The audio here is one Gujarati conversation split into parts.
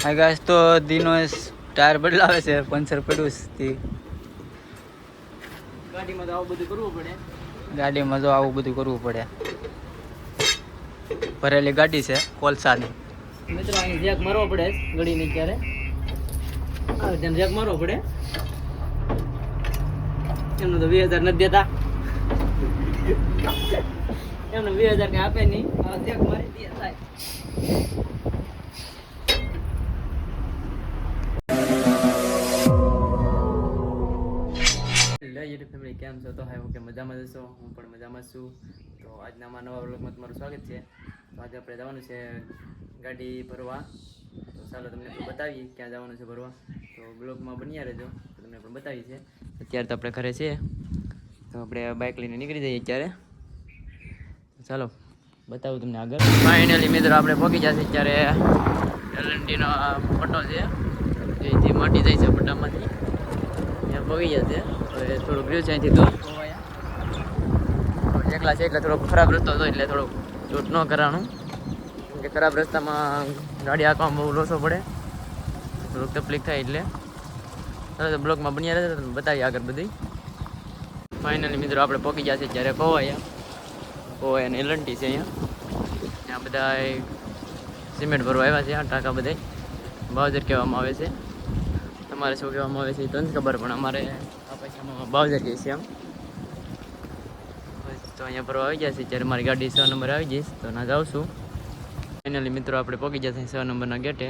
હા ગાઈસ, તો દિનેશ ટાયર બદલાવે છે, પંચર પડ્યું છે. ગાડીમાં તો આવું બધું કરવું પડે. ગાડીમાં જો આવું બધું કરવું પડે. ભરેલી ગાડી છે કોલસાની. મિત્રો અહીં જેક મારવો પડે ગાડીની ક્યારે જેક મારવો પડે. એમનું તો 2000 નથી દેતા. એમને 2000 કઈ આપે નહીં. જેક મારી દે થાય. યુટ્યુબ ફેમિલી કેમ છો? તો હાય ઓકે, મજામાં જશો. હું પણ મજામાં છું. તો આજના અમારા નવા વ્લોગમાં તમારું સ્વાગત છે. તો આજે આપણે જવાનું છે ગાડી ભરવા. તો ચાલો તમને પણ બતાવીએ ક્યાં જવાનું છે ભરવા. તો બ્લોગમાં બન્યા રહેજો, તો તમને પણ બતાવી છે. અત્યારે તો આપણે ઘરે છીએ, તો આપણે બાઇક લઈને નીકળી જઈએ અત્યારે. ચાલો બતાવું તમને આગળ. ફાઇનલી મિત્રો આપણે પહોંચી જશે અત્યારે એલએનડીનો પટ્ટો છે, જેથી માટી જાય છે પટ્ટામાંથી. ત્યાં પહોંચી જશે. હવે થોડુંક રહ્યું છે અહીંથી દૂર. એકલા છે એટલે થોડોક ખરાબ રસ્તો હતો, એટલે થોડુંક ચૂંટ ન કરાણું. કેમ કે ખરાબ રસ્તામાં ગાડી હાંકવામાં બહુ લોસો પડે, થોડુંક તકલીફ થાય. એટલે ચાલો બ્લોકમાં બન્યા રહેશે, તમને બતાવીએ આગળ બધી. ફાઇનલી મિત્રો આપણે પહોંચી ગયા છે ત્યારે કોવાય અને એલંટી છે અહીંયા. ત્યાં બધા સિમેન્ટ ભરવા આવ્યા છે. આ ટાંકા બધા બાવજર કહેવામાં આવે છે. તમારે શું કહેવામાં આવે છે એ તો નથી ખબર, પણ અમારે આ પૈસામાં બાવજર કહે છે. આમ તો અહીંયા ભરવા આવી જશે. ત્યારે મારી ગાડી 6 નંબર આવી જઈશ, તો ના જાઉં છું. ફાઇનલી મિત્રો આપણે પહોંચી જશે 6 નંબરના ગેટે.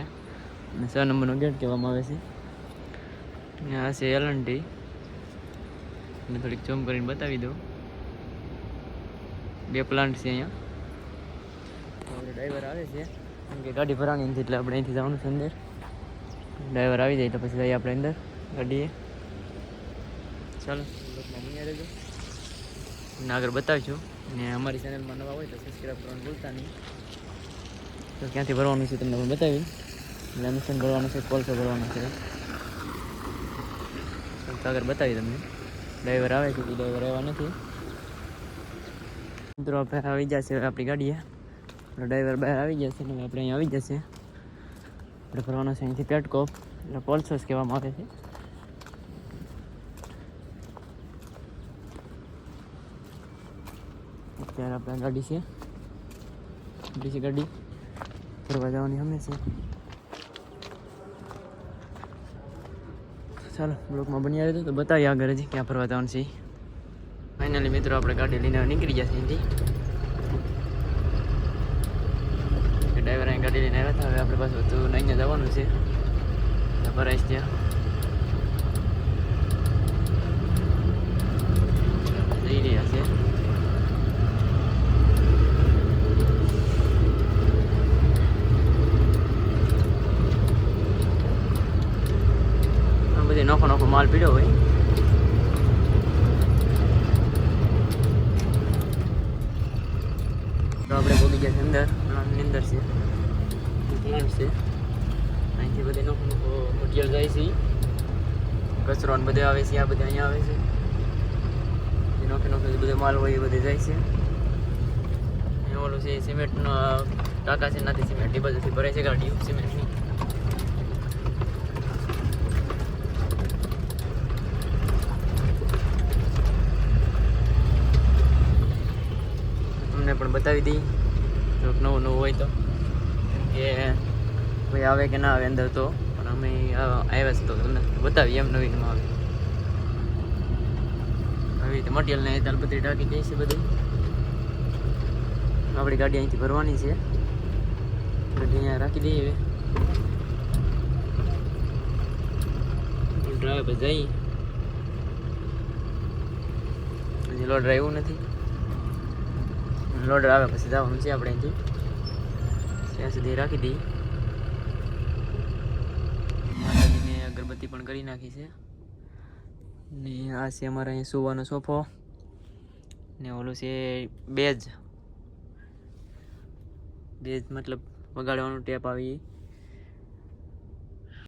અને 6 નંબરનો ગેટ કહેવામાં આવે છે. આ છે એલંટી. અને થોડીક ઝૂમ કરીને બતાવી દઉં. 2 પ્લાન્ટ છે અહીંયા. ડ્રાઈવર આવે છે, કેમ કે ગાડી ભરવાની નથી, એટલે આપણે અહીંથી જવાનું છે અંદર. ડ્રાઈવર આવી જાય તો પછી જઈએ આપણે અંદર ગાડીએ. ચાલો બન્યા રહેજો, અને આગળ બતાવીશું. અને અમારી ચેનલમાં નવા હોય તો સબસ્ક્રાઈબ કરવાનું ભૂલતા નહીં. તો ક્યાંથી ભરવાનું છે તમને પણ બતાવી. લેમિનેશન ભરવાનું છે, કોલસો ભરવાનો છે. તો આગળ બતાવી તમને. ડ્રાઈવર આવે છે, ડ્રાઈવર આવ્યા નથી. મિત્રો આપણે આવી જશે આપણી ગાડીએ. ડ્રાઈવર બહાર આવી જશે ને આપણે અહીંયા આવી જશે. આપણે ભરવાનો છે અહીંથી પેટકોપ, એટલે કોલસોસ કહેવામાં આવે છે. અત્યારે આપણે ગાડી છે, ડીસી ગાડી ફરવા જવાની અમે છે. ચાલો બ્લોકમાં બન્યા રહેજો, તો બતાવીએ આગળ હજી ક્યાં ફરવા જવાનું છે. ફાઇનલી મિત્રો આપણે ગાડી લઈને નીકળી જશે અહીંથી. ડ્રાઈવર અહીં ગાડી લઈને આવ્યા હતા. હવે આપણે પાછું તો અહીંયા જવાનું છે ભરાઈશ ત્યાં. જઈ રહ્યા છે. આ બધી નોખો માલ પીડ્યો હોય. તો આપણે ભોગી ગયા છે અંદર. અંદર છે પ્લાન્ટ છે. અહીંથી બધે નોખો મટીરિયલ જાય છે. કચરો ને બધે આવે છે. આ બધે અહીંયા આવે છે. નોખે બધો માલ હોય એ બધે જાય છે. અહીંયા ઓલું છે સિમેન્ટનો ટાંકા છે, નાથી સિમેન્ટ એ બધેથી ભરાય છે ગાડીઓ સિમેન્ટની. તમને પણ બતાવી દઈ થોડુંક નવું હોય તો, કેમ કે કોઈ આવે કે ના આવે અંદર, તો પણ અમે આવ્યા છે તો તમને બતાવીએ એમ નવીનમાં આવે. આવી રીતે મટીરિયલને તાલપત્રી ટાંકી જાય છે બધું. આપણી ગાડી અહીંથી ભરવાની છે. ગાડી અહીંયા રાખી દઈએ. ડ્રાઈવર પર જઈ હજી લોડર આવ્યું નથી. લોડર આવે પછી જવાનું છે આપણે અહીંથી. ત્યાં સુધી રાખી દઈએ. માતાજીને અગરબત્તી પણ કરી નાખી છે. ને આ છે અમારા અહીંયા સુવાનો સોફો. ને ઓલું છે બેજ મતલબ વગાડવાનું ટેપ આવી.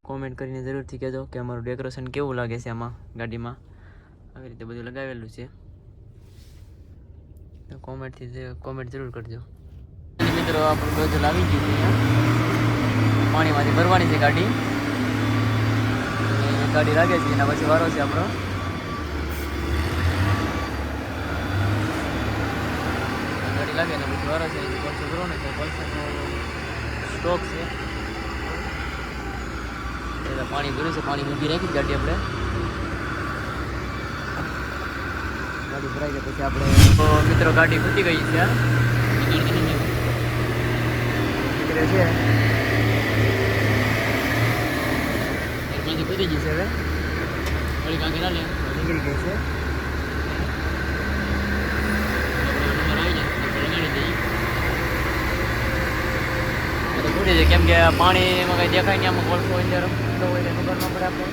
કોમેન્ટ કરીને જરૂરથી કહેજો કે અમારું ડેકોરેશન કેવું લાગે છે આમાં ગાડીમાં. આવી રીતે બધું લગાવેલું છે, તો કોમેન્ટ જરૂર કરજો. મિત્રો આપણું ડોઝલ આવી ગયું છે અહીંયા. પાણીમાંથી ભરવાની છે ગાડી. ગાડી લાગે છે એના પછી વારો છે આપણો. ગાડી લાગે એના પછી વારો છે. કોલસો ભરો ને તો કોલસાનો સ્ટોક છે. પાણી ભર્યું છે. પાણી મૂકી રાખી ગાડી આપણે. ગાડી ભરાઈ જાય પછી આપણે તો મિત્રો ગાડી ખૂટી ગઈ છે. નીકળે છે ખૂટી ગઈ છે. હવે થોડીક આગળ હાલે નીકળી ગઈ છે. ખૂટી છે કેમ કે પાણીમાં કંઈ દેખાય નહીં. આમાં કોલસો અંદર હોય એટલે ખબર ન પડે આપણે.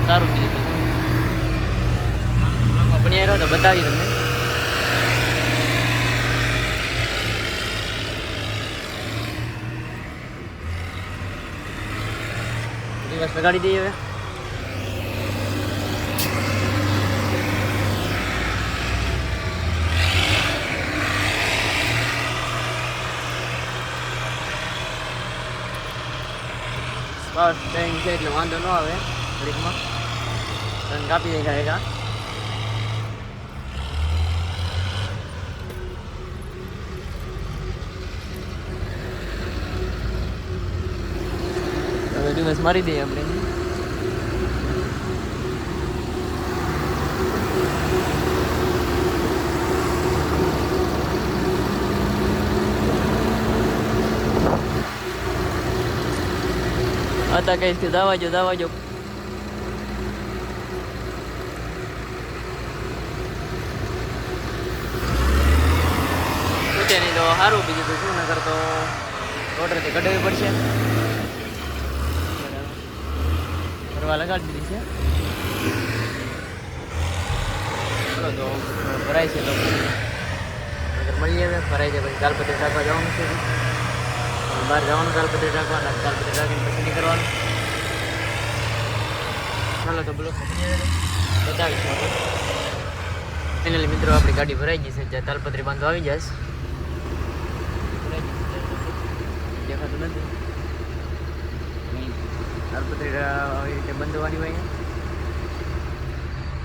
સારું કીધું બની રહ્યો તો બતાવી તમને. દિવસ લગાડી દઈએ હવે. પાવર સ્ટેરિંગ છે એટલે વાંધો ન આવે. ઘડીકમાં રન કાપી દે જાયગા. હવે દિવસ મારી દઈએ આપણે. હતા કહીશ કે દાવા જો પૂછે નહીં તો સારું. બીજું તો શું નકર તો ઓર્ડરથી કઢાવવી પડશે. ફરવા લગાડી દીધી છે. ચલો તો ભરાય છે તો મળીએ. હવે ભરાય છે પછી તાલપત્રી ટાંકવા જવાનું છે. બહાર જવાનું તાલપત્રી ટાંકવા. તાલપત્રી ટાંકીને પછી નીકળવાનું. ચાલો તો બ્લોક બતાવીશું આપણે. ફાઇનલી મિત્રો આપણી ગાડી ભરાઈ ગઈ છે. જ્યાં તાલપત્રી બાંધવા આવી જશે. દેખાતું નથી. તાલપત્રી આવી રીતે બંધવાની હોય.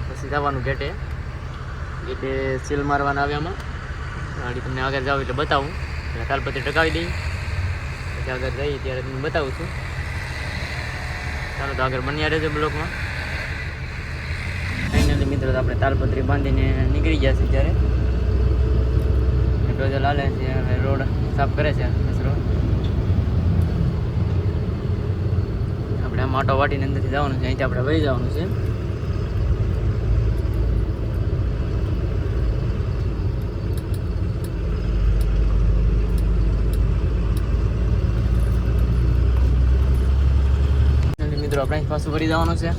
પછી જવાનું ગેટે સીલ મારવાના આવે. આમાં ગાડી તમને આગળ જાવ એટલે બતાવું. એટલે તાલપત્રી ટકાવી દઈ પછી આગળ જઈએ ત્યારે તમને બતાવું છું. ચાલો તો આગળ બન્યા રહેજો બ્લોકમાં. ફાઇનલી મિત્રો આપણે તાલપત્રી બાંધીને નીકળી ગયા છે. ત્યારે ડોઝર હાલે છે. હવે રોડ સાફ કરે છે. રોડ આપણે આમ આટો વાટીને અંદરથી જવાનું છે. અહીંથી આપણે વહી જવાનું છે. મિત્રો આપણે પાછું ફરી જવાનું છે.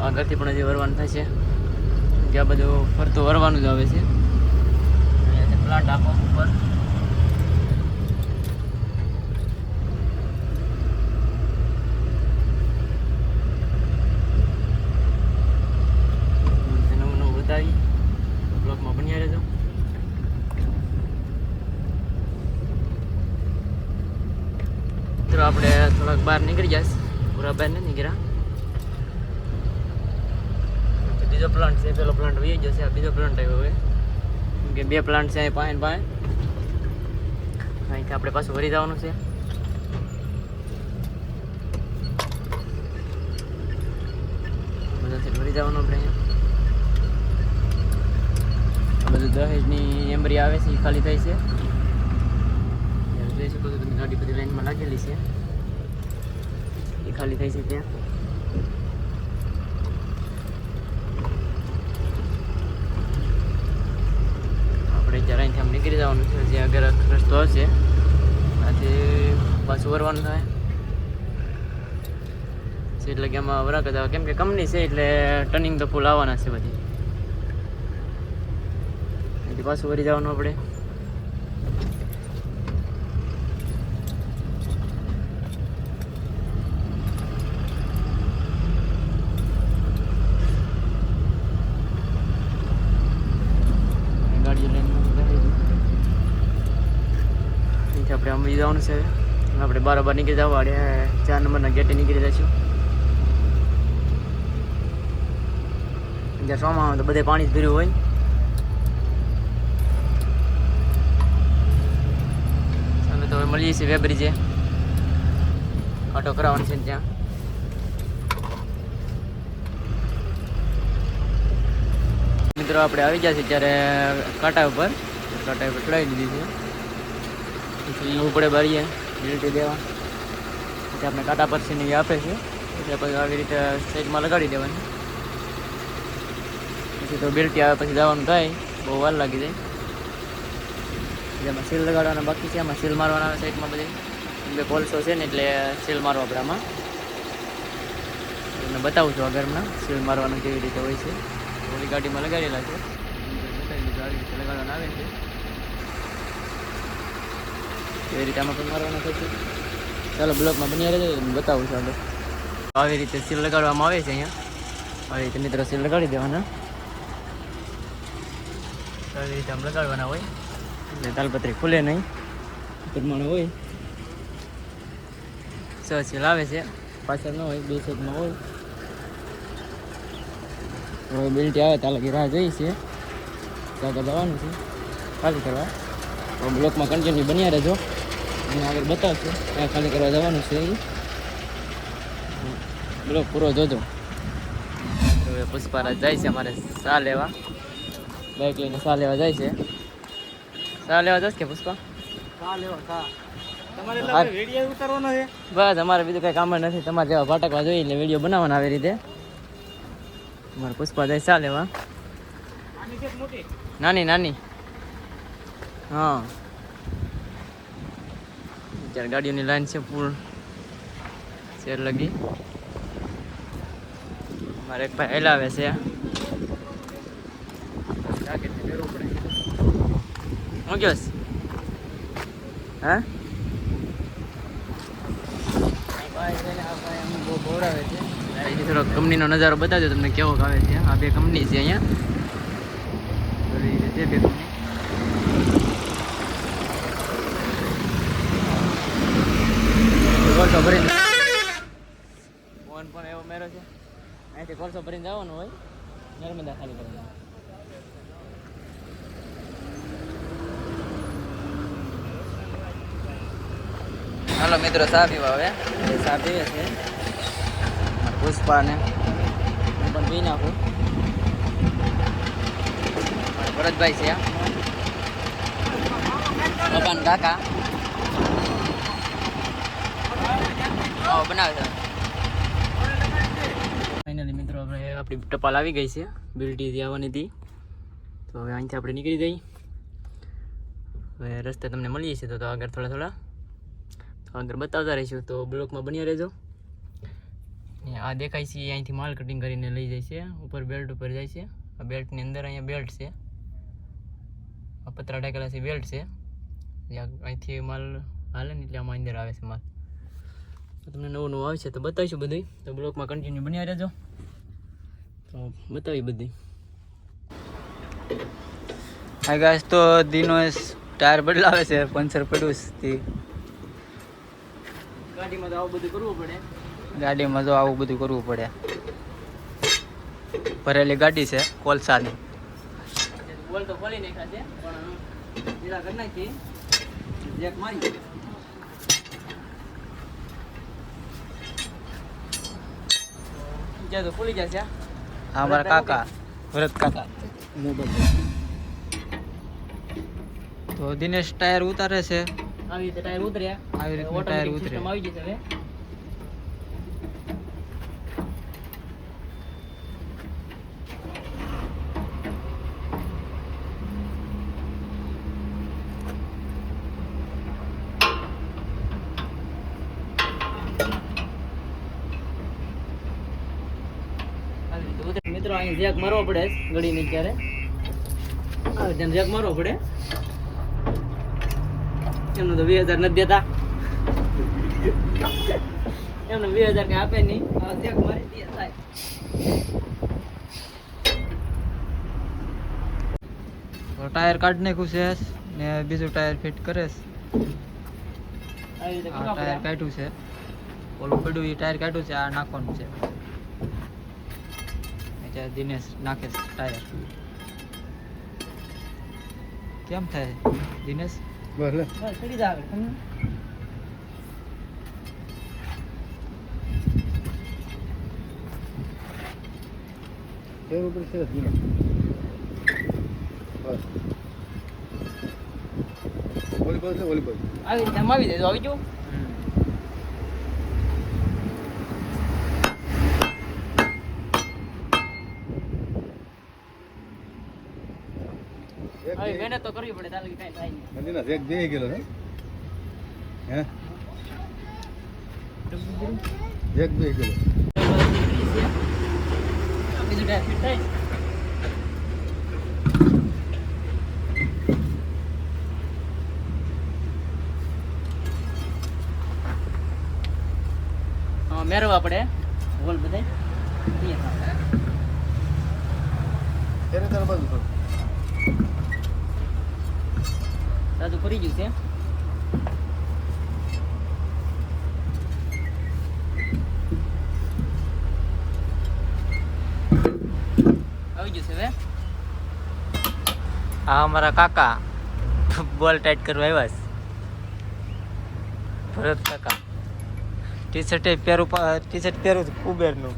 આગળથી પણ હજી વરવાનું થાય છે. જ્યાં બધું ફરતું વરવાનું જ આવે છે. પ્લાન્ટ આખો ઉપર નવું બતાવી બ્લોકમાં બન્યા રહેજો. મિત્રો આપણે થોડાક બહાર નીકળી જશે. પૂરા બહાર નથી નીકળ્યા. બીજો પ્લાન્ટ છે. પેલો પ્લાન્ટ વહી જશે. આ બીજો પ્લાન્ટ આવ્યો હવે કે 2 પ્લાન્ટ છે અહીં પાસે. અહીંથી આપણે પાછું ભરી જવાનું છે. બધાથી ભરી જવાનું આપણે. અહીંયા બધું દહેજની એમરી આવે છે એ ખાલી થાય છે. જોઈ શકો છો તમે. ગાડી બધી લાઈનમાં લાગેલી છે. એ ખાલી થાય છે ત્યાં. જ્યારે અહીંથી આમ નીકળી જવાનું છે. જે આગળ રસ્તો હશે આથી પાછું વરવાનું થાય છે. એટલે કે આમાં વરાકત આવે કેમ કે કંપની છે એટલે ટર્નિંગ તો ફૂલ આવવાના છે બધી. અહીંથી પાછું વરી જવાનું આપણે. જવાનું છે. આપણે બરાબર નીકળી જવા વાળે 4 નંબરના ગેટે નીકળી જઈશું. જ્યાં ચોમાસું તો બધે પાણી જ ભર્યું હોય. અમે તો મળીએ છીએ વેબ્રિજે, ઓટો કરાવવાનું છે ત્યાં. મિત્રો આપણે આવી ગયા છે ત્યારે કાંટા ઉપર ચડાવી દીધી છે. પછી એવું પડે બારીએ બિલ્ટી દેવા, પછી આપણે કાંટા પર છે આપે છે, એટલે પછી આવી રીતે સાઈડમાં લગાડી દેવાની. પછી તો બિલ્ટી આવે પછી જવાનું થાય, બહુ વાર લાગી જાય. જેમાં સીલ લગાડવાના બાકી છે, આમાં સીલ મારવાના આવે સાઈડમાં બધી. બે કોલસો છે ને એટલે સીલ મારવા આપણે આમાં. તમને બતાવું છું આગળના સીલ મારવાનું કેવી રીતે હોય છે. ઓલી ગાડીમાં લગાડેલા છે, બતાવી દીધું આવી રીતે લગાડવાના આવે છે. એવી રીતે આમાં પણ મારવાના થશે. ચાલો બ્લોકમાં બની રહેજો, તમને બતાવું છું આગળ. આવી રીતે સીલ લગાડવામાં આવે છે અહીંયા. આવી રીતે મિત્રો સીલ લગાડી દેવાના. આવી રીતે આમ લગાડવાના હોય એટલે તાલપત્રી ખુલે નહીં, પ્રમાણે હોય. 6 સીલ આવે છે, પાછળ ન હોય, 2 સાઈડમાં હોય. હવે બિલ્ટી આવે ત્યાં લગી રાહ જોઈ છે, ત્યાં જવાનું છે ખાલી કરવા. તો બ્લોકમાં કન્ટિન્યુ બન્યા રહેજો, અને આગળ બતાવશું ત્યાં ખાલી કરવા જવાનું છે. બ્લોક પૂરો જોજો. હવે પુષ્પારાજ જાય છે અમારે સા લેવા, બાઇક લઈને સા લેવા જાય છે. સા લેવા જશે કે પુષ્પા? બસ અમારે બીજું કઈ કામ જ નથી, તમારે જેવા ભાટકવા જોઈએ એટલે વિડીયો બનાવવાના આવી રીતે. અમારે પુષ્પા જાય સા લેવા. નાની હા, અત્યારે ગાડીઓની લાઈન છે ફૂલ શેર લગી. મારે એક ભાઈ હલાવે છે. હું ગયો હા બહુ બોવડાવે છે. થોડો કંપનીનો નજારો બતાવજો તમને કેવો આવે છે. આ 2 કંપની છે અહીંયા, છે 2 કંપની. કોલસો ભરીને ફોન પણ એવો મેરો છે, અહીંથી કોલસો ભરીને જવાનું હોય નર્મદા ખાલી કરવાનું. હાલો મિત્રો ચા પીવા હવે ચા પીવે છે પુષ્પાને, હું પણ પી નાખું. ભરતભાઈ છે પપ્પાના કાકા બનાવે છે. ફાઇનલી મિત્રો આપણે આપણી ટપાલ આવી ગઈ છે, બિલ્ટી આવવાની હતી. તો હવે અહીંથી આપણે નીકળી જઈએ. હવે રસ્તે તમને મળીએ છીએ તો આગળ થોડા આગળ બતાવતા રહીશું, તો બ્લોકમાં બન્યા રહેજો. આ દેખાય છે અહીંથી માલ કટિંગ કરીને લઈ જાય છે, ઉપર બેલ્ટ ઉપર જાય છે. આ બેલ્ટની અંદર અહીંયા બેલ્ટ છે, આ પતરા ઢાકેલા છે બેલ્ટ છે. અહીંથી માલ હાલે ને એટલે આમાં અંદર આવે છે માલ. તમને નવું આવે છે તો બતાવીશું બધું, તો બ્લોકમાં કન્ટિન્યુ બન્યા રહેજો, તો બતાવી બધી. હા ગાઈસ, તો દિનો ટાયર બદલાવે છે, પંચર પડ્યું છે. ગાડીમાં તો આવું બધું કરવું પડે. ગાડીમાં જો આવું બધું કરવું પડે. ભરેલી ગાડી છે કોલસાની. બોલ તો ખોલી નાખ્યા છે, પણ જરા કરી નાખી જેક મારી. જ્યાં તો ખુલી જશે. હા મારા કાકા, ભરત કાકા. તો દિનેશ ટાયર ઉતારે છે. આવી રીતે ટાયર ઉતર્યા, આવી રીતે ટાયર ઉતરે. આવી જશે હવે. મિત્રો અહીં જેક મારવો પડે ગળીને ક્યારે આવે તેમ જેક મારવો પડે. એમનું તો 20,000 નથી દેતા, એમને 20,000 કઈ આપે નહીં. જેક મારી દે થાય. ટાયર કાઢી નાખ્યું છે ને બીજું ટાયર ફિટ કરે છે. આવી રીતે આ કરવા ટાયર પડે. કાઢ્યું છે, ઓલું પડ્યું એ ટાયર કાઢ્યું છે, આ નાખવાનું છે. અત્યારે દિનેશ નાખે છે ટાયર. કેમ થાય દિનેશ? બસ લે. બસ ચડી જા આગળ. સમજ્યો? તેર ઉપર છે જ નહીં. બસ. ઓલી બાજુ લે, ઓલી બાજુ. આવી રીતે આમ આવી જાય તો આવી જાઓ. એક આવી બે- મહેનત તો કરવી પડે તારે કાંઈ થાય નહીં. નદીના વેગ બે ગયેલો હે વેગ બે ગયેલો. બીજું ટાયર ફિટ થાય. હા મેરવા પડે હોલ બધાય. તેને તારા બાજુ થોડું. તાજુ ફરી ગયું છે. આવી ગયું છે હવે. આ અમારા કાકા બોલ ટાઈટ કરવા આવ્યા છે. ભરત કાકા ટી શર્ટ પહેરું છે કુબેરનું.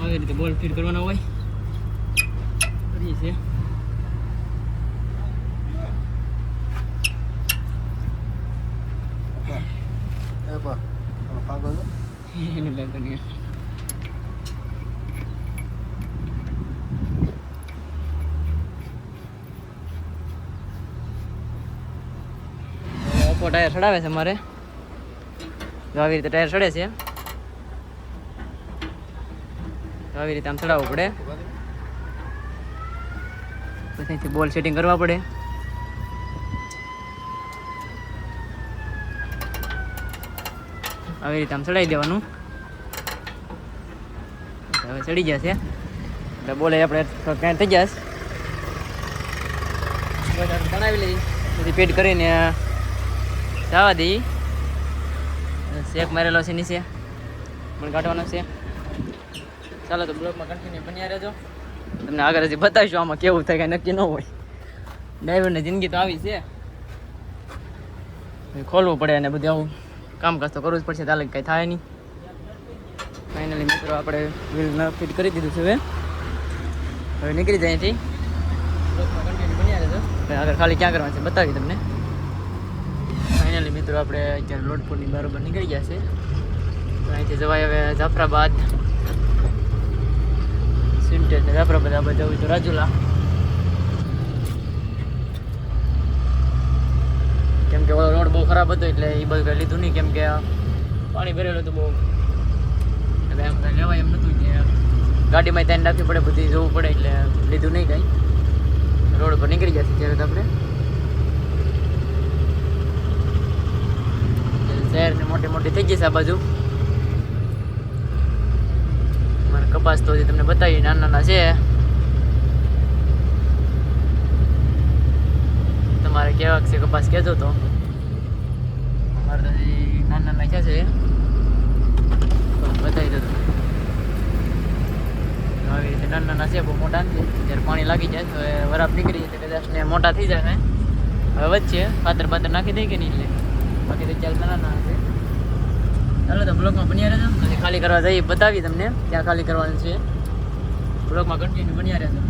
આવી રીતે બોલ ફિટ કરવાના હોય કરીએ છીએ. એ બા પાગલ છે. એનું લાગે નહીં. ઓપો ટાયર ચડાવે છે મારે. જો આવી રીતે ટાયર ચડે છે. તો આવી રીતે આમ ચડાવવું પડે. પછી અહીંથી બોલ સેટિંગ કરવા પડે. આવી રીતે આમ ચડાવી દેવાનું. હવે ચડી જશે એટલે બોલે આપણે કાંઈ થઈ જશે. બનાવી લઈ પછી પેડ કરીને જવા દઈ. શેક મારેલો છે નીચે પણ કાઢવાનો છે. ચાલો તો બ્લોગમાં કન્ટિન્યુ બન્યા રહેજો. તમને આગળ હજી બતાવીશું આમાં કેવું થાય કાંઈ નક્કી ન હોય. ડ્રાઈવરની જિંદગી તો આવી છે. ખોલવું પડે અને બધું આવું કામકાજ તો કરવું જ પડશે. તાલે કંઈ થાય નહીં. ફાઇનલી મિત્રો આપણે વ્હીલ ફિટ કરી દીધું છે. હવે નીકળી જાય અહીંથી. બ્લોગમાં કન્ટિન્યુ બન્યા રહેજો. આગળ ખાલી ક્યાં કરવાનું છે બતાવી તમને. ફાઇનલી મિત્રો આપણે અત્યારે લોટપુરની બરાબર નીકળી ગયા છે. તો અહીંથી જવાય હવે જાફરાબાદ. સિન્ટેજ જાફરાબાદ આપણે જવું તો રાજુલા. કેમ કે ઓલો રોડ બહુ ખરાબ હતો એટલે એ બધું કંઈ લીધું નહીં. કેમ કે પાણી ભરેલું હતું બહુ. એટલે એમ કંઈ લેવાય એમ નહોતું કે ગાડીમાં ધ્યાન રાખવી પડે, બધી જોવું પડે એટલે લીધું નહીં કંઈ. રોડ પર નીકળી જશે ત્યારે તો આપણે. શહેરની મોટી મોટી થઈ જશે આ બાજુ. મારે કપાસ તો હજી તમને બતાવી નાના નાના છે. તમારે કેવા છે કપાસ કહેજો તો. મારે તો હજી નાના નાના છે બતાવી દો તમે. આવી રીતે નાના નાના છે, બહુ મોટા નથી. જ્યારે પાણી લાગી જાય તો એ વરાપ નીકળી જાય કદાચ ને મોટા થઈ જાય. હવે વચ્ચે પાત્ર નાખી દઈ કે નહીં એટલે બાકી તો ચાલ નાના નાના છે. ચાલો તો બ્લોગમાં બન્યા રહેજો. પછી ખાલી કરવા જઈએ બતાવી તમને ક્યાં ખાલી કરવાનું છે. બ્લોગમાં કન્ટિન્યુ બન્યા રહેજો.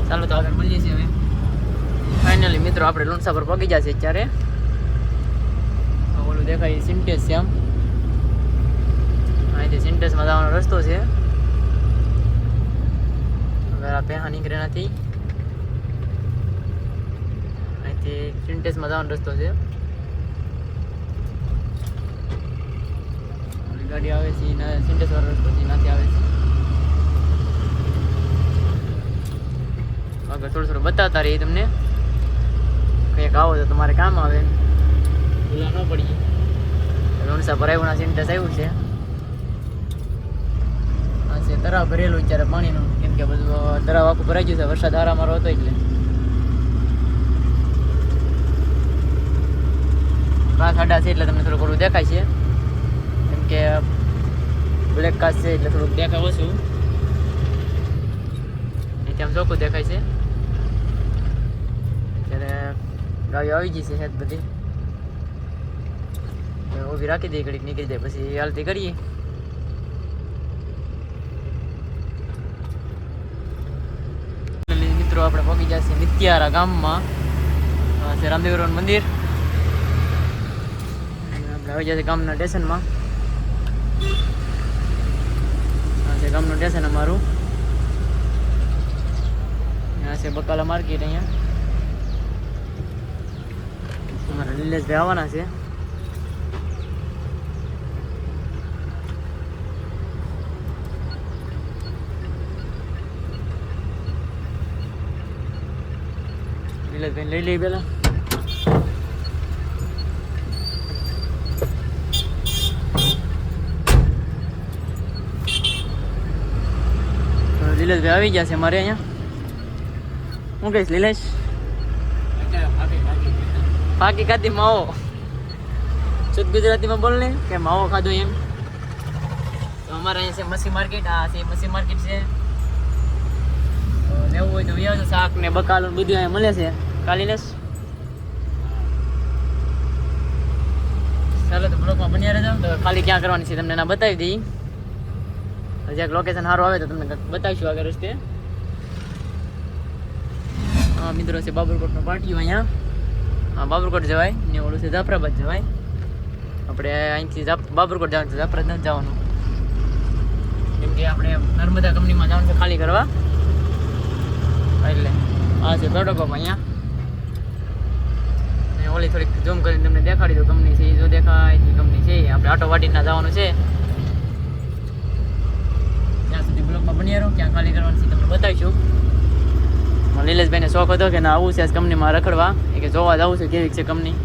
ચાલો તો આગળ મળીએ છીએ હવે. ફાઇનલી મિત્રો આપણે લોણસા પર પગી જશે અત્યારે. ઓલું દેખાય સિન્ટેજ છે આમ. અહીંથી સિન્ટેજમાં જવાનો રસ્તો છે. હવે આ પેહા નીકળે નથી. અહીંથી સિન્ટેજમાં જવાનો રસ્તો છે. ઓલી ગાડી આવે છે સિન્ટેજ વાળો રસ્તો છે, નાથી આવે છે. આગળ થોડું થોડું બતાવતા રહીએ તમને. કંઈક આવો તો તમારે કામ આવે, ભૂલા ન પડીએ. લોણસા પર આવ્યું સિન્ટેજ આવ્યું છે. આ છે તળાવ ભરેલું અત્યારે પાણીનું. કેમ કે બધું તળાવ આખું ભરાઈ ગયું છે, વરસાદ હારા મારો હતો એટલે. કાચ આડા છે એટલે તમને થોડું ઘણું દેખાય છે, કેમ કે બ્લેક કાચ છે એટલે થોડુંક દેખાય ઓછું. અહીંથી આમ ચોખ્ખું દેખાય છે. ત્યારે ગાડીઓ આવી ગઈ છે હેત બધી, ઊભી રાખી દઈએ, ઘડીક નીકળી જાય પછી હાલતી કરીએ. મિત્રો આપણે પહોંચી ગયા છે નિત્યારા ગામમાં, છે રામદેવરાનું મંદિર. આપણે આવી ગયા છે ગામના સ્ટેશનમાં. આ છે ગામનું સ્ટેશન અમારું. આ છે બકાલા માર્કેટ. અહીંયા અમારા નિલેશભાઈ આવવાના છે. નિલેશભાઈ લઈ લઈ પેલા. નિલેશભાઈ આવી ગયા છે મારે અહીંયા. હું કહીશ નિલેશ? પાકી ખાધી માવો. શુદ્ધ ગુજરાતીમાં બોલ ને કે માવો ખાધો એમ. તો અમારે અહીંયા છે મસી માર્કેટ. આ છે મસી માર્કેટ છે. લેવું હોય તો વ્યાજ શાક ને બકાલું બધું અહીંયા મળે છે. કાલીનેશ ચાલો તો બ્લોકમાં બન્યા રહેજો. તો ખાલી ક્યાં કરવાની છે તમને એના બતાવી દઈએ. હજી એક લોકેશન સારું આવે તો તમને બતાવીશું આગળ રસ્તે. હા મિત્રો છે બાબરકોટનો પાટિયો અહીંયા. હા બાબરકોટ જવાય ને ઓલું છે જાફરાબાદ જવાય. આપણે અહીંથી બાબરકોટ જવાનું છે, જાફરાબાદ નથી જવાનું, કેમ કે આપણે નર્મદા કંપનીમાં જવાનું છે ખાલી કરવા. એટલે આ છે પ્રોટોકોપ અહીંયા. ઓલી થોડીક ઝૂમ કરીને તમને દેખાડી દો કંપની છે. જો દેખાય એ કંપની છે. આપણે આટો વાટીના જવાનું છે. ત્યાં સુધી બ્લોકમાં બની રહો. ક્યાં ખાલી કરવાનું છે તમને બતાવીશું. નિલેશભાઈને શોખ હતો કે ના આવું છે કંપનીમાં રખડવા, એ કે જોવા જવું છે કેવી છે કંપની.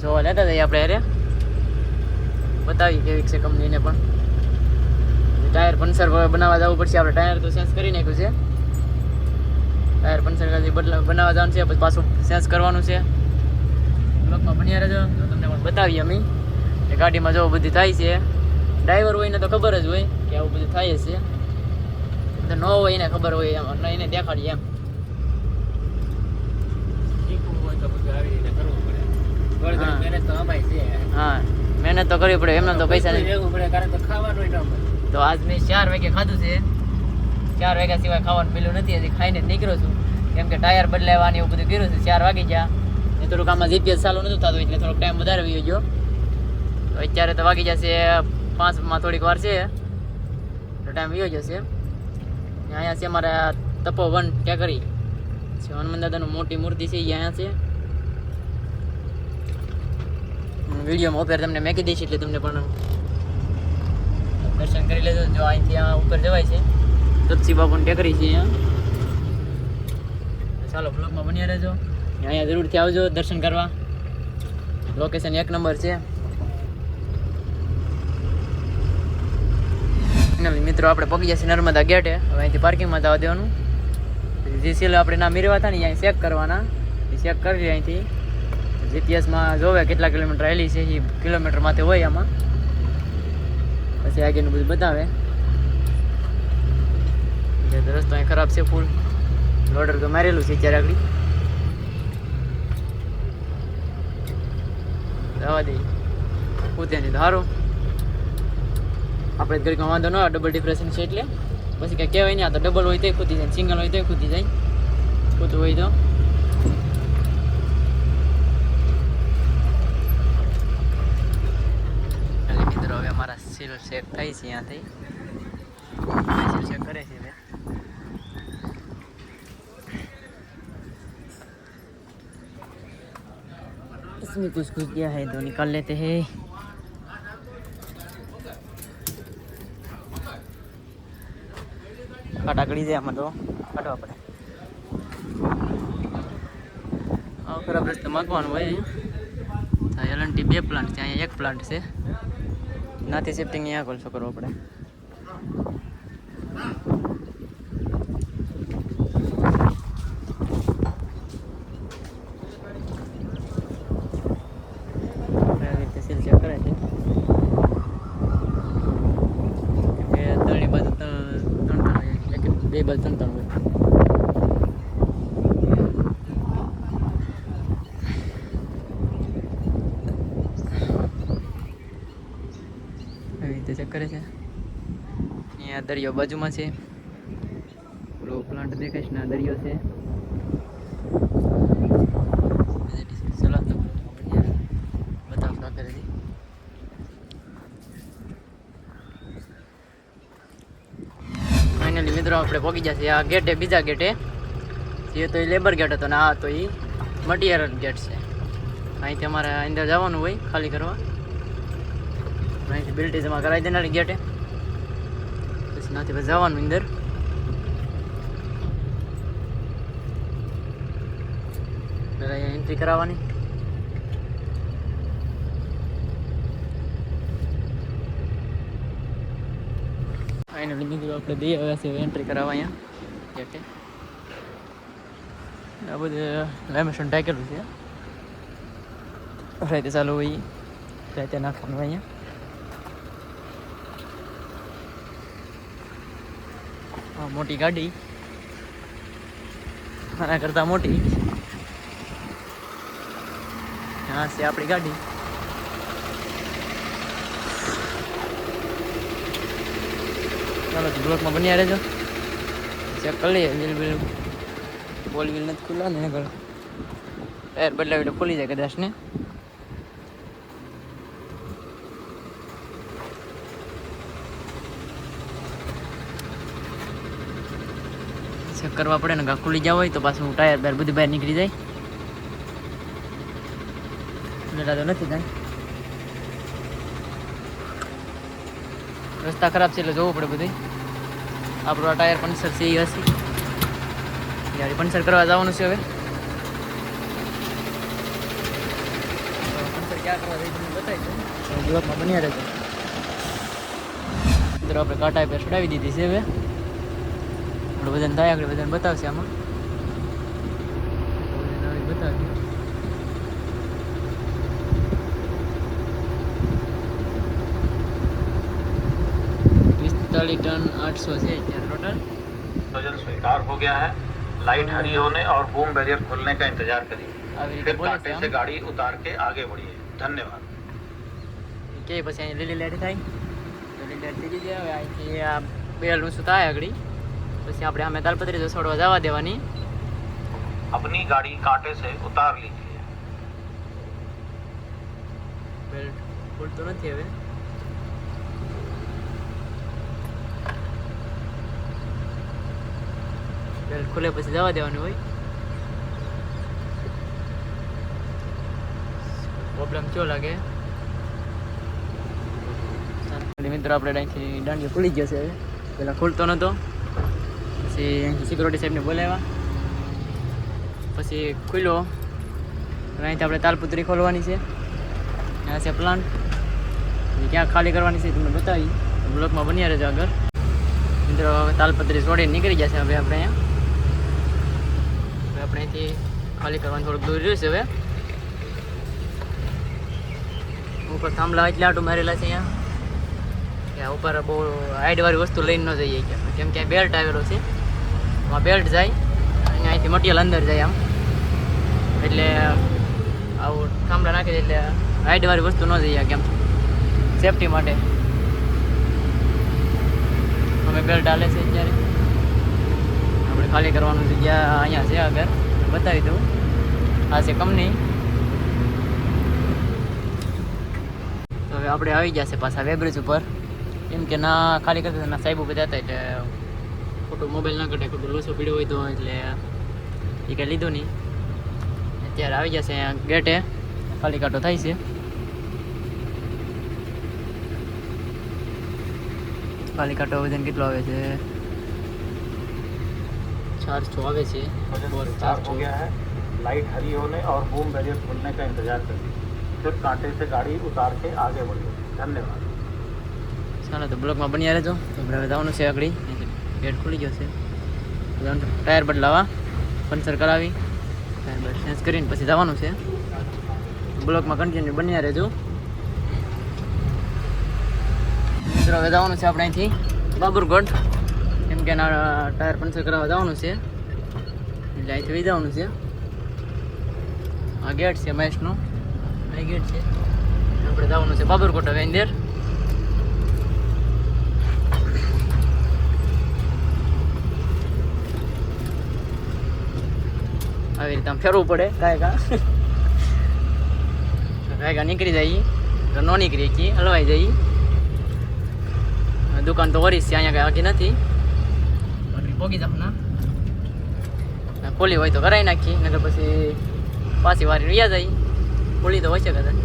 જોવા લેતા જઈએ આપણે અરે બતાવી કેવી છે કંપનીને. પણ ટાયર પંચર બનાવવા જવું પડશે. આપણે ટાયર તો ચેન્જ કરી નાખ્યું છે. ટાયર પંચર બનાવવા જવાનું છે, પછી પાછું ચેન્જ કરવાનું છે. બ્લોકમાં બન્યા રહેજો તો તમને પણ બતાવીએ અમે. એ ગાડીમાં જો બધું થાય છે. ડ્રાઈવર હોય ને તો ખબર જ હોય કે આવું બધું થાય છે. તો ન હોય એને ખબર હોય એમ, એને દેખાડીએ એમ. હા મહેનત તો કરવી પડે, એમને તો પૈસા તો આજ મેં 4 વાગે ખાધું છે. 4 વાગ્યા સિવાય ખાવાનું પેલું નથી. હજી ખાઈને જ નીકળ્યો છું, કેમ કે ટાયર બદલાવવાની એવું બધું કર્યું છે. 4 વાગી ગયા. એ થોડુંક આમાં જીપીએસ ચાલુ નતું થતું એટલે થોડોક ટાઈમ વધારે વયો ગયો. તો અત્યારે તો વાગી જશે 5માં થોડીક વાર છે તો ટાઈમ વયો જશે. અહીંયા છે અમારા તપોવન ટેકરી છે. હનુમાન દાદાનું મોટી મૂર્તિ છે એ અહીંયા છે. વિડીયોમાં ઉપર તમને મેકી દઈશ એટલે તમને પણ દર્શન કરી લેજો. જો અહીંથી આ ઉપર જવાય છે. તપસી બાપુની ટેકરી છે અહીંયા. ચાલો બ્લોગમાં બન્યા રહેજો. અહીંયા જરૂરથી આવજો દર્શન કરવા. લોકેશન 1 નંબર છે. મિત્રો આપણે પગી જશે નર્મદા ગેટે. હવે અહીંથી પાર્કિંગમાં જવા દેવાનું. જે સેલ આપણે ના મેળવ્યા હતા ને અહીંયા ચેક કરવાના. એ ચેક કરી અહીંથી જીપીએસમાં જોવે કેટલા કિલોમીટર આવેલી છે. એ કિલોમીટર માથે હોય આમાં. પછી આગળનું બધું બતાવે. રસ્તો અહીં ખરાબ છે ફૂલ. લોડર તો મારેલું છે અત્યારે આગળ. જવા દઈએ પૂતેની તો સારું. આપણે ઘડીકમાં વાંધો ન આવે. ડબલ ડિપ્રેશન છે એટલે પછી કંઈ કહેવાય નહીં. આ તો ડબલ હોય તો ખૂતી જાય, સિંગલ હોય તો ખૂતી જાય. ખૂતું હોય તો મિત્રો હવે અમારા સીલ ચેક થાય છે. ત્યાંથી સીલ ચેક કરે છે. इसमें कुछ दिया है तो निकाल लेते हैं. કાટાકડી છે આમાં તો કાઢવા પડે. ખરાબ રસ્તે માગવાનું હોય. એલએનટી 2 પ્લાન્ટ છે, અહીંયા 1 પ્લાન્ટ છે. નાથી શિફ્ટિંગ અહીંયા કોલસો કરવો પડે. એ બાજુ 97 હોય. એવી રીતે ચેક કરે છે. અહીંયા દરિયો બાજુમાં છે. પેલો પ્લાન્ટ દેખાય છે ને, આ દરિયો છે. ચલો તો બતાવ શું કરે છે. ફાઇનલી મિત્રો આપણે પહોંચી ગયા છે આ ગેટે, બીજા ગેટે. એ તો એ લેબર ગેટ હતો ને આ તો એ મટીરિયલ ગેટ છે. અહીંથી અમારે અંદર જવાનું હોય ખાલી કરવા. અહીંથી બિલ્ટી જમા કરાવી દેનારી ગેટે, પછી નાથી પછી જવાનું અંદર. પહેલાં અહીંયા એન્ટ્રી કરાવવાની. ફાઇનલી મિત્રો આપણે દઈ આવ્યા છે એન્ટ્રી કરાવવા અહીંયા ગેટે. આ બધું લેમિનેશન ટાંકેલું છે. રાતે ચાલુ હોય રાતે નાખવાનું અહીંયા. હા, મોટી ગાડી, આના કરતાં મોટી. હા છે આપણી ગાડી. ચાલો તો બ્લોકમાં બન્યા રહેજો. ચેક કરી લઈએ. વ્હીલ વ્હીલ બોલ વ્હીલ નથી ખુલ્લા ને આગળ ટાયર બદલાવી તો ખુલી જાય કદાચ ને. ચેક કરવા પડે ને, ખુલી જવા હોય તો પાછું ટાયર બાર બધું બહાર નીકળી જાય. તો નથી કાંઈ. રસ્તા ખરાબ છે એટલે જોવું પડે બધું. આપણું આ ટાયર પંચર છે એ હશે. ગાડી પંચર કરવા જવાનું છે હવે. પંચર ક્યાં કરવા જઈ તમને બતાવી દઉં. બ્લોકમાં બન્યા રહેજો. મિત્રો આપણે કાંટા પર ચડાવી દીધી છે હવે. આપણું વજન થાય આગળ વજન બતાવશે આમાં. વજન બતાવશે. 45 टन 800 से टोटल वजन स्वीकार हो गया है. लाइट हरी होने और बूम बैरियर खुलने का इंतजार करिए. फिर कांटे से गाड़ी उतार के आगे बढ़िए. धन्यवाद. કે પછી અહીં લીલી લાઈટ થાય. લીલી લાઈટ થઈ ગઈ. હવે અહીંથી આ બેલ ઊંચું થાય આગળ. પછી આપણે આમે તાલપત્રી છોડવા જવા દેવાની. अपनी गाड़ी कांटे से उतार लीजिए. બેલ્ટ ખુલતો નથી હવે. બેલ્ટ ખુલે પછી જવા દેવાનું હોય. પ્રોબ્લેમ કયો લાગે મિત્રો. આપણે અહીંથી દાંડિયો ખુલી ગયો છે હવે. પહેલાં ખુલતો નહોતો. પછી અહીંથી સિક્યુરિટી સાહેબને બોલાવ્યા. પછી ખુલ્યો. અહીંથી આપણે તાલપત્રી ખોલવાની છે. આ છે પ્લાન્ટ. ક્યાં ખાલી કરવાની છે તમને બતાવી. બ્લોકમાં બન્યા રહેજો આગળ. મિત્રો હવે તાલપત્રી છોડીને નીકળી ગયા છે હવે આપણે અહીંયા. હવે આપણે અહીંથી ખાલી કરવાનું થોડુંક દૂર રહ્યું છે હવે. ઉપર થાંભલા એટલે આટું મારેલા છે અહીંયા. ત્યાં ઉપર બહુ હાઈટવાળી વસ્તુ લઈને ન જઈએ કેમ કે બેલ્ટ આવેલો છે. આમાં બેલ્ટ જાય અહીંયાથી મટીરિયલ અંદર જાય આમ. એટલે આવું થાંભલા નાખી દે એટલે હાઈટવાળી વસ્તુ ન જઈએ કેમ સેફટી માટે. અમે બેલ્ટ હાલે છે અત્યારે. આપણે ખાલી કરવાનું જગ્યા અહીંયા છે આગળ બતાવી દઉં. આ છે કંપની. તો હવે આપણે આવી ગયા છે પાછા વેબ્રિજ ઉપર. કેમ કે ના ખાલી કરતા ના સાહેબો બધા હતા એટલે ખોટું મોબાઈલ ના કટે, ખોટું લોસો પીડ્યો હોય તો એટલે એ કંઈ લીધું નહીં. અત્યારે આવી જશે અહીંયા ગેટે ખાલી કાંટો થાય છે. ખાલી કાંટો વજન કેટલો આવે છે? 400 આવે છે. वजन स्वीकार हो गया है. लाइट हरी होने और बूम बैरियर खुलने का इंतजार करिए. फिर कांटे से गाड़ी उतार के आगे बढ़िए. धन्यवाद. ચાલો તો બ્લોકમાં બન્યા રહેજો. આપણે હવે જવાનું છે આગળ. ગેટ ખુલી ગયો છે. ટાયર બદલાવા પંચર કરાવી ટાયર બદ ચેન્જ કરીને પછી જવાનું છે. બ્લોકમાં કન્ટિન્યુ બન્યા રહેજો. મિત્રો હવે જવાનું છે આપણે અહીંથી બાબરગઢ. કેમ કેમ કે એના ટાયર પંચર કરાવવા જવાનું છે એટલે અહીંથી વહી જવાનું છે. આ ગેટ છે મહેશનો, આ ગેટ છે. આપણે જવાનું છે બાબરકોટ હવે અંદર. આવી રીતે આમ ફેરવું પડે કાંઈ નીકળી જઈએ તો ન નીકળી છીએ, હલવાઈ જઈએ. દુકાન તો વરીશ છે, અહીંયા કાંઈ આખી નથી. પોગી જાવ ના ખોલી હોય તો કરાવી નાખીએ, નકર પછી પાછી વારી રહ્યા જાય. ખોલી તો હોય છે કદાચ.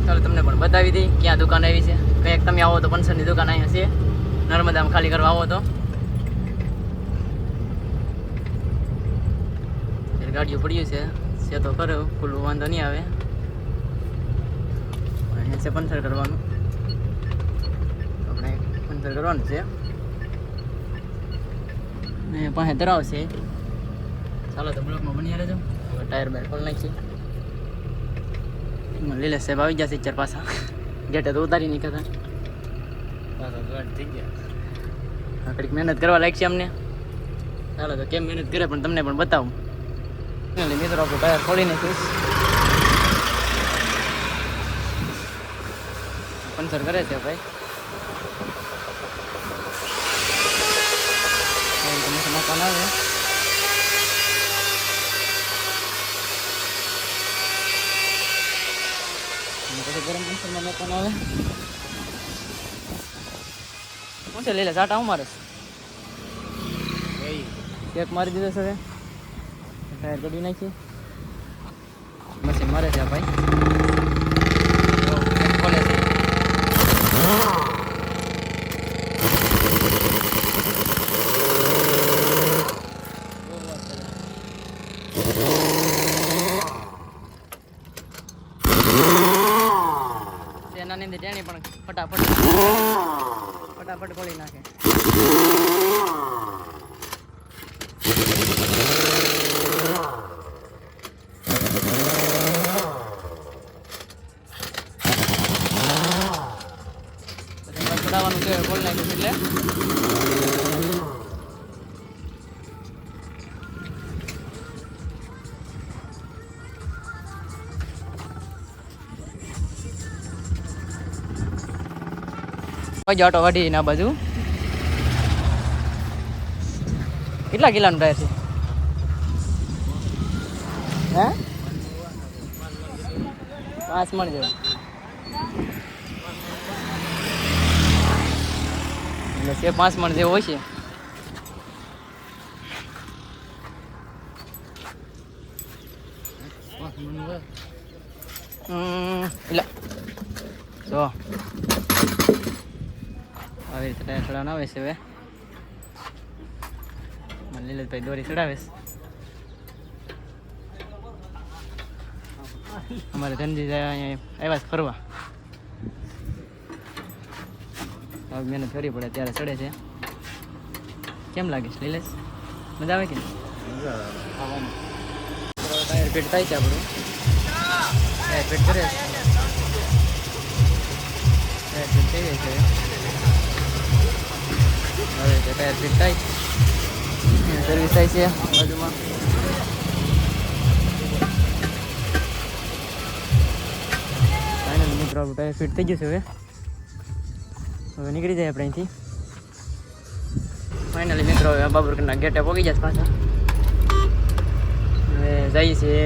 ચાલો તમને પણ બતાવી દઈ ક્યાં દુકાન આવી છે. કંઈક તમે આવો તો પંચરની દુકાન અહીંયા છે, નર્મદામાં ખાલી કરવા આવો તો. ગાડીઓ પડ્યું છે તો કરો, ખુલ્લું વાંધો નહીં આવે. અહીંયા છે પંચર કરવાનું, આપણે પંચર કરવાનું છે. ને પાસે ધરાવશે. ચાલો તો બ્લોકમાં બની રહેજો. ટાયર બાયર ખોલી નાખીએ. લીલા સાહેબ આવી જશે 4 પાછા. ગેટે તો ઉતારી નહીં કરતા. ઘડીક મહેનત કરવા લાગશે અમને. ચાલો તો કેમ મહેનત કરે પણ તમને પણ બતાવું. મિત્રો આપણું ટાયર ખોલી નાખીશ. પંચર કરે છે ભાઈ. નાખવાનું આવે પછી ગરમ પંચરમાં નાખવાનું આવે. શું છે લીલા ચાટા હું મારે ચેક મારી દીધો છે. હવે ટાયર કાઢી નાખીએ. મશીન મારે છે ભાઈ. ખોલે છે. એનાની અંદર ટેણી પણ ફટાફટ ખોલી નાખે. ચડાવવાનું છે ખોલી નાખ્યું એટલે ઓટો કાઢી ના બાજુ. કેટલા કિલોનું ટાયર છે? હે 5 મણ જેવું. એટલે છે 5 મણ જેવું હોય છે. એટલે જો આવી રીતે ટાયર ચડાવવાનું આવે છે. હવે લીલતભાઈ દોરી ચડાવે છે. અમારે ધનજી અહીંયા આવ્યા છે ફરવા. મહેનત કરવી પડે ત્યારે ચડે છે. કેમ લાગે છે લીલેશ? મજા આવે કે ટાયર ફિટ થાય છે આપણું. ટાયર ફિટ કરે છે. ટાયર ફિટ થઈ જાય છે. હવે ટાયર ફિટ થાય સર્વિસ થાય છે બાજુમાં. ફાઇનલ મિત્રો આપણું ટાયર ફિટ થઈ ગયું છે. હવે નીકળી જાય આપણે અહીંથી. ફાઇનલી મિત્રો હવે બાબરકોટના ગેટે પહોંચી જશે પાછા. હવે જઈએ છીએ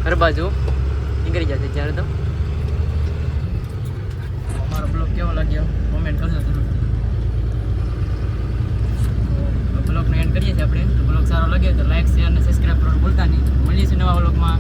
ઘર બાજુ. નીકળી જશે ત્યારે તો. અમારો બ્લોગ કેવો લાગ્યો કોમેન્ટ કરજો જરૂર. બ્લોગનો એન્ડ કરીએ છીએ આપણે. બ્લોગ સારો લાગે તો લાઈક શેર અને સબસ્ક્રાઈબ કરવાનું ભૂલતા નહીં. મળીએ છીએ નવા બ્લોગમાં.